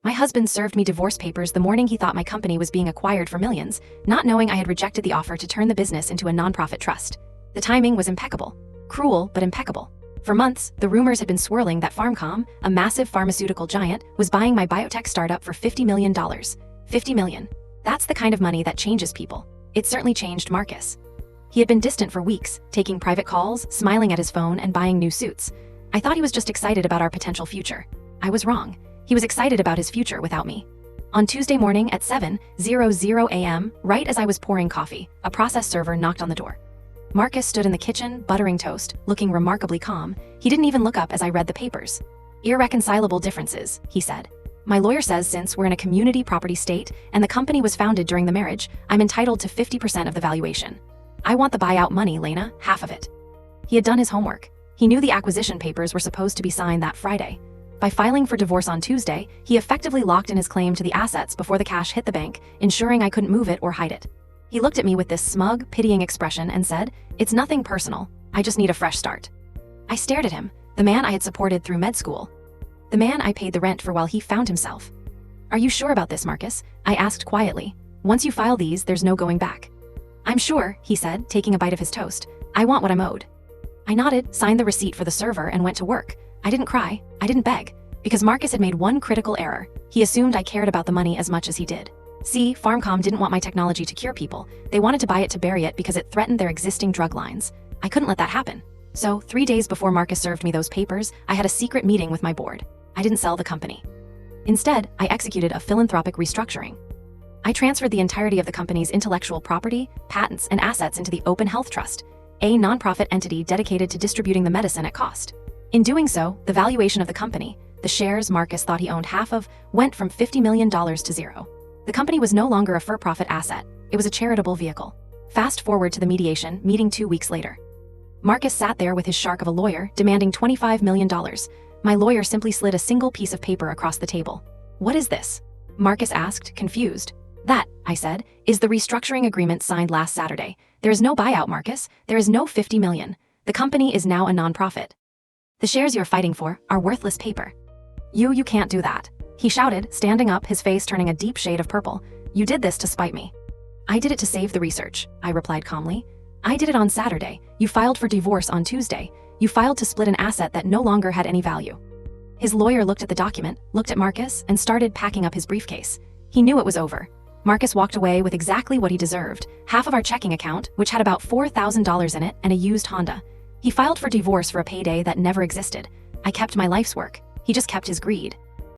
My husband served me divorce papers the morning he thought my company was being acquired for millions, not knowing I had rejected the offer to turn the business into a nonprofit trust. The timing was impeccable. Cruel, but impeccable. For months, the rumors had been swirling that PharmCom, a massive pharmaceutical giant, was buying my biotech startup for $50 million. $50 million. That's the kind of money that changes people. It certainly changed Marcus. He had been distant for weeks, taking private calls, smiling at his phone, and buying new suits. I thought he was just excited about our potential future. I was wrong. He was excited about his future without me. On Tuesday morning at 7:00 a.m., right as I was pouring coffee, a process server knocked on the door. Marcus stood in the kitchen, buttering toast, looking remarkably calm. He didn't even look up as I read the papers. "Irreconcilable differences," he said. "My lawyer says since we're in a community property state and the company was founded during the marriage, I'm entitled to 50% of the valuation. I want the buyout money, Lena, half of it." He had done his homework. He knew the acquisition papers were supposed to be signed that Friday. By filing for divorce on Tuesday, he effectively locked in his claim to the assets before the cash hit the bank, ensuring I couldn't move it or hide it. He looked at me with this smug, pitying expression and said, "It's nothing personal. I just need a fresh start." I stared at him, the man I had supported through med school. The man I paid the rent for while he found himself. "Are you sure about this, Marcus?" I asked quietly. "Once you file these, there's no going back." "I'm sure," he said, taking a bite of his toast. "I want what I'm owed." I nodded, signed the receipt for the server, and went to work. I didn't cry. I didn't beg. Because Marcus had made one critical error. He assumed I cared about the money as much as he did. See, PharmCom didn't want my technology to cure people. They wanted to buy it to bury it because it threatened their existing drug lines. I couldn't let that happen. So, 3 days before Marcus served me those papers, I had a secret meeting with my board. I didn't sell the company. Instead, I executed a philanthropic restructuring. I transferred the entirety of the company's intellectual property, patents, and assets into the Open Health Trust, a nonprofit entity dedicated to distributing the medicine at cost. In doing so, the valuation of the company, the shares Marcus thought he owned half of, went from $50 million to zero. The company was no longer a for-profit asset. It was a charitable vehicle. Fast forward to the mediation meeting 2 weeks later. Marcus sat there with his shark of a lawyer, demanding $25 million. My lawyer simply slid a single piece of paper across the table. "What is this?" Marcus asked, confused. "That," I said, "is the restructuring agreement signed last Saturday. There is no buyout, Marcus. There is no $50 million. The company is now a nonprofit. The shares you're fighting for are worthless paper." You can't do that," he shouted, standing up, his face turning a deep shade of purple. "You did this to spite me." "I did it to save the research," I replied calmly. "I did it on Saturday. You filed for divorce on Tuesday. You filed to split an asset that no longer had any value." His lawyer looked at the document, looked at Marcus, and started packing up his briefcase. He knew it was over. Marcus walked away with exactly what he deserved, half of our checking account, which had about $4,000 in it, and a used Honda. He filed for divorce for a payday that never existed. I kept my life's work. He just kept his greed.